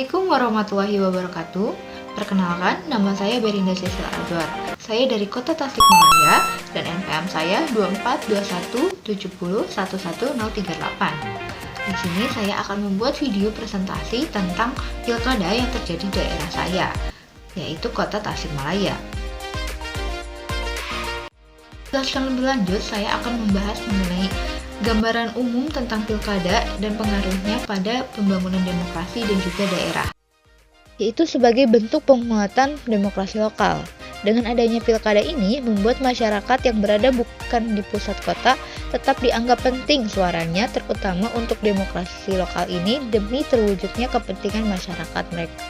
Assalamualaikum warahmatullahi wabarakatuh. Perkenalkan, nama saya Berinda Cecil Azwar. Saya dari Kota Tasikmalaya dan NPM saya 24217011038. Di sini saya akan membuat video presentasi tentang pilkada yang terjadi di daerah saya, yaitu Kota Tasikmalaya. Jelaskan lebih lanjut, saya akan membahas mengenai gambaran umum tentang pilkada dan pengaruhnya pada pembangunan demokrasi dan juga daerah, yaitu sebagai bentuk penguatan demokrasi lokal. Dengan adanya pilkada ini membuat masyarakat yang berada bukan di pusat kota tetap dianggap penting suaranya, terutama untuk demokrasi lokal ini demi terwujudnya kepentingan masyarakat mereka.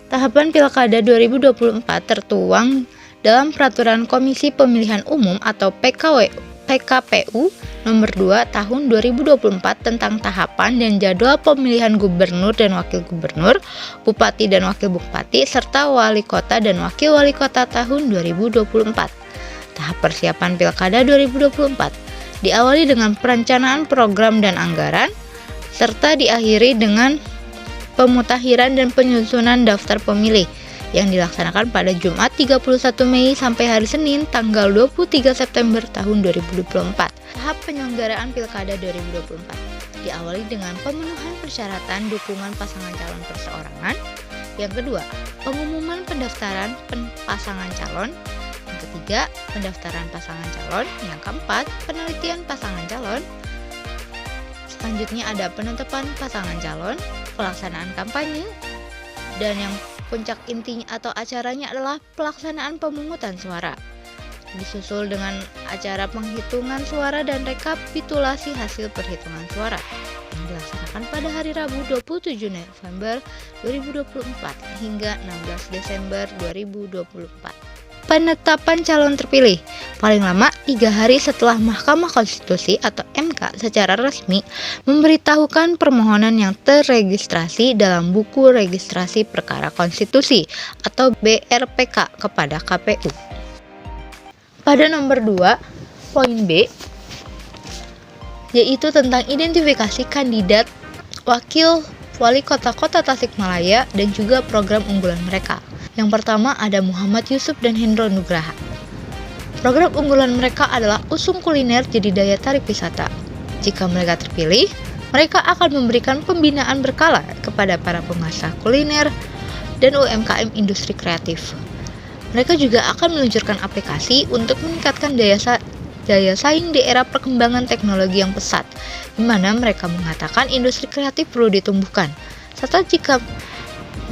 Tahapan pilkada 2024 tertuang dalam Peraturan Komisi Pemilihan Umum atau PKPU Nomor 2 Tahun 2024 tentang tahapan dan jadwal pemilihan gubernur dan wakil gubernur, bupati dan wakil bupati, serta wali kota dan wakil wali kota tahun 2024. Tahap persiapan Pilkada 2024 diawali dengan perencanaan program dan anggaran, serta diakhiri dengan pemutakhiran dan penyusunan daftar pemilih yang dilaksanakan pada Jumat 31 Mei sampai hari Senin tanggal 23 September tahun 2024. Tahap penyelenggaraan Pilkada 2024 diawali dengan pemenuhan persyaratan dukungan pasangan calon perseorangan. Yang kedua, pengumuman pendaftaran pasangan calon. Yang ketiga, pendaftaran pasangan calon. Yang keempat, penelitian pasangan calon. Selanjutnya ada penetapan pasangan calon, pelaksanaan kampanye, dan yang puncak intinya atau acaranya adalah pelaksanaan pemungutan suara. Disusul dengan acara penghitungan suara dan rekapitulasi hasil perhitungan suara yang dilaksanakan pada hari Rabu 27 November 2024 hingga 16 Desember 2024. Penetapan calon terpilih paling lama 3 hari setelah Mahkamah Konstitusi atau MK secara resmi memberitahukan permohonan yang terregistrasi dalam Buku Registrasi Perkara Konstitusi atau BRPK kepada KPU. Pada nomor 2, poin B, yaitu tentang identifikasi kandidat wakil wali kota Kota Tasikmalaya dan juga program unggulan mereka. Yang pertama ada Muhammad Yusuf dan Hendro Nugraha. Program unggulan mereka adalah usung kuliner jadi daya tarik wisata. Jika mereka terpilih, mereka akan memberikan pembinaan berkala kepada para pengusaha kuliner dan UMKM industri kreatif. Mereka juga akan meluncurkan aplikasi untuk meningkatkan daya saing di era perkembangan teknologi yang pesat, di mana mereka mengatakan industri kreatif perlu ditumbuhkan. Serta jika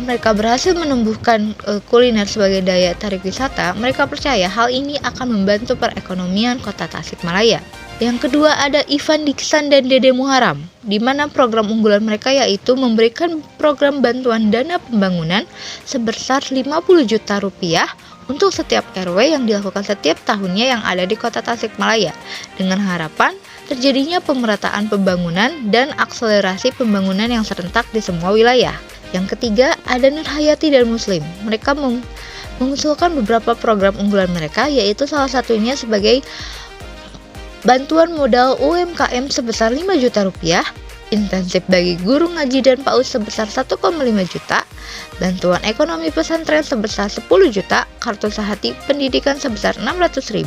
mereka berhasil menumbuhkan kuliner sebagai daya tarik wisata, mereka percaya hal ini akan membantu perekonomian Kota Tasikmalaya. Yang kedua ada Ivan Diksan dan Dede Muharam, di mana program unggulan mereka yaitu memberikan program bantuan dana pembangunan sebesar 50 juta rupiah untuk setiap RW yang dilakukan setiap tahunnya yang ada di Kota Tasikmalaya, dengan harapan terjadinya pemerataan pembangunan dan akselerasi pembangunan yang serentak di semua wilayah. Yang ketiga ada Nurhayati dan Muslim. Mereka mengusulkan beberapa program unggulan mereka, yaitu salah satunya sebagai bantuan modal UMKM sebesar 5 juta rupiah, intensif bagi guru ngaji dan PAUD sebesar 1,5 juta, bantuan ekonomi pesantren sebesar 10 juta, kartu sehati pendidikan sebesar 600.000,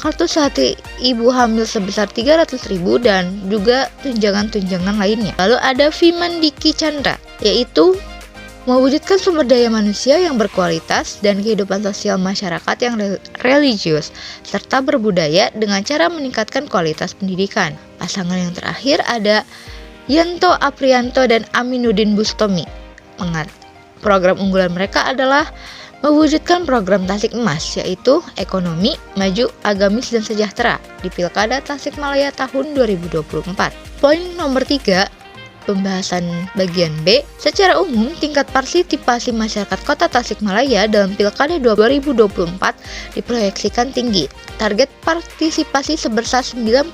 kartu sehati ibu hamil sebesar 300.000, dan juga tunjangan-tunjangan lainnya. Lalu ada Vimandiki Chandra, yaitu mewujudkan sumber daya manusia yang berkualitas dan kehidupan sosial masyarakat yang religius serta berbudaya dengan cara meningkatkan kualitas pendidikan. Pasangan yang terakhir ada Yanto Aprianto dan Aminuddin Bustomi. Program unggulan mereka adalah mewujudkan program Tasik Emas, yaitu ekonomi, maju, agamis, dan sejahtera di Pilkada Tasikmalaya tahun 2024. Poin nomor 3, pembahasan bagian B, secara umum tingkat partisipasi masyarakat Kota Tasikmalaya dalam Pilkada 2024 diproyeksikan tinggi. Target partisipasi sebesar 90%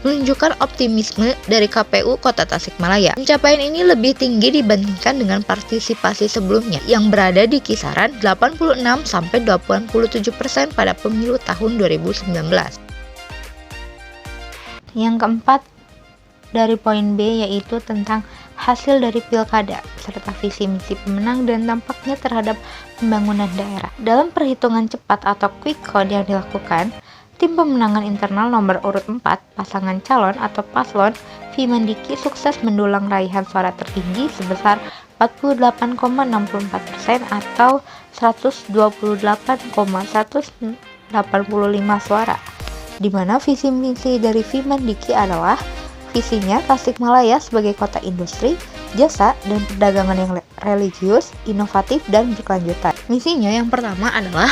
menunjukkan optimisme dari KPU Kota Tasikmalaya. Pencapaian ini lebih tinggi dibandingkan dengan partisipasi sebelumnya yang berada di kisaran 86-87% pada pemilu tahun 2019. Yang keempat, dari poin B, yaitu tentang hasil dari pilkada, serta visi misi pemenang dan dampaknya terhadap pembangunan daerah. Dalam perhitungan cepat atau quick count yang dilakukan, tim pemenangan internal nomor urut 4, pasangan calon atau paslon Vimandiki sukses mendulang raihan suara tertinggi sebesar 48,64% atau 128,185 suara, di mana visi misi dari Vimandiki adalah visinya Tasikmalaya sebagai kota industri, jasa, dan perdagangan yang religius, inovatif, dan berkelanjutan. Misinya yang pertama adalah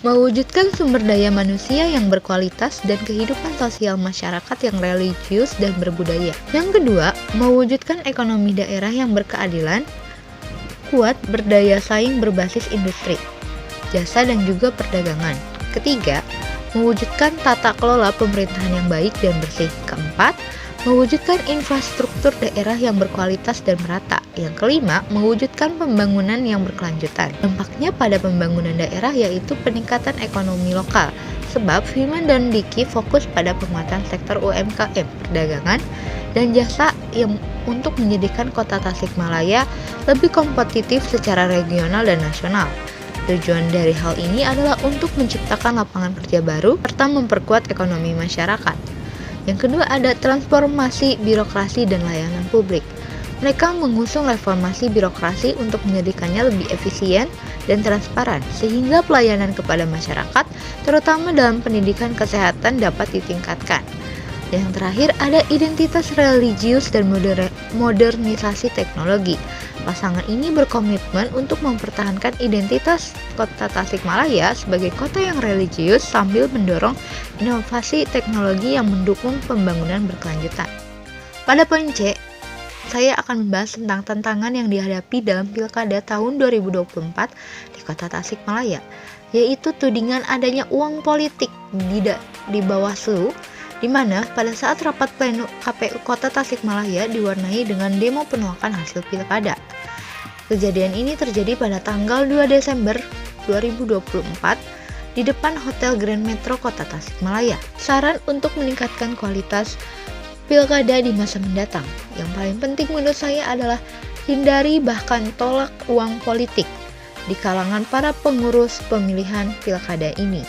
mewujudkan sumber daya manusia yang berkualitas dan kehidupan sosial masyarakat yang religius dan berbudaya. Yang kedua, mewujudkan ekonomi daerah yang berkeadilan, kuat, berdaya saing berbasis industri, jasa, dan juga perdagangan. Ketiga, mewujudkan tata kelola pemerintahan yang baik dan bersih. Keempat, mewujudkan infrastruktur daerah yang berkualitas dan merata. Yang kelima, mewujudkan pembangunan yang berkelanjutan. Dampaknya pada pembangunan daerah yaitu peningkatan ekonomi lokal, sebab Vimandiki fokus pada penguatan sektor UMKM, perdagangan, dan jasa yang untuk menjadikan kota Tasikmalaya lebih kompetitif secara regional dan nasional. Tujuan dari hal ini adalah untuk menciptakan lapangan kerja baru serta memperkuat ekonomi masyarakat. Yang kedua ada transformasi birokrasi dan layanan publik. Mereka mengusung reformasi birokrasi untuk menjadikannya lebih efisien dan transparan, sehingga pelayanan kepada masyarakat, terutama dalam pendidikan kesehatan, dapat ditingkatkan. Dan yang terakhir ada identitas religius dan modernisasi teknologi. Pasangan ini berkomitmen untuk mempertahankan identitas kota Tasikmalaya sebagai kota yang religius sambil mendorong inovasi teknologi yang mendukung pembangunan berkelanjutan. Pada poin C, saya akan membahas tentang tantangan yang dihadapi dalam pilkada tahun 2024 di kota Tasikmalaya, yaitu tudingan adanya uang politik di Bawaslu, di mana pada saat rapat pleno KPU Kota Tasikmalaya diwarnai dengan demo penolakan hasil pilkada. Kejadian ini terjadi pada tanggal 2 Desember 2024 di depan Hotel Grand Metro Kota Tasikmalaya. Saran untuk meningkatkan kualitas pilkada di masa mendatang, yang paling penting menurut saya adalah hindari bahkan tolak uang politik di kalangan para pengurus pemilihan pilkada ini.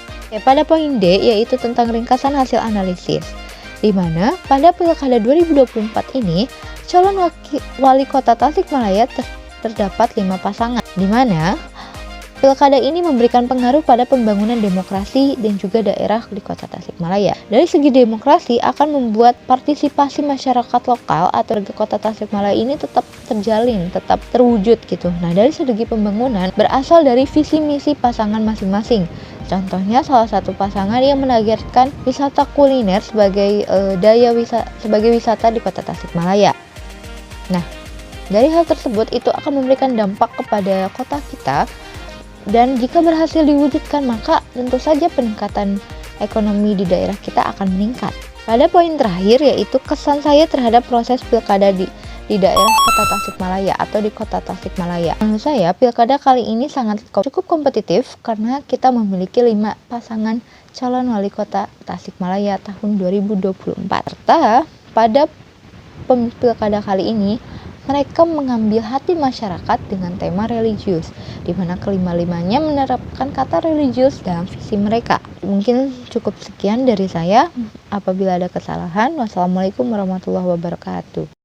Pada poin D, yaitu tentang ringkasan hasil analisis, di mana pada pilkada 2024 ini calon wali kota Tasikmalaya terdapat 5 pasangan, di mana pilkada ini memberikan pengaruh pada pembangunan demokrasi dan juga daerah di kota Tasikmalaya. Dari segi demokrasi akan membuat partisipasi masyarakat lokal atau warga kota Tasikmalaya ini tetap terjalin, tetap terwujud gitu. Nah, dari segi pembangunan berasal dari visi misi pasangan masing-masing. Contohnya salah satu pasangan yang menargetkan wisata kuliner sebagai sebagai wisata di kota Tasikmalaya. Nah, dari hal tersebut itu akan memberikan dampak kepada kota kita, dan jika berhasil diwujudkan maka tentu saja peningkatan ekonomi di daerah kita akan meningkat. Pada poin terakhir yaitu kesan saya terhadap proses pilkada di daerah kota Tasikmalaya atau di kota Tasikmalaya. Menurut saya pilkada kali ini cukup kompetitif karena kita memiliki 5 pasangan calon wali kota Tasikmalaya tahun 2024. Serta pada pilkada kali ini mereka mengambil hati masyarakat dengan tema religius, di mana kelima-limanya menerapkan kata religius dalam visi mereka. Mungkin cukup sekian dari saya. Apabila ada kesalahan, wassalamualaikum warahmatullahi wabarakatuh.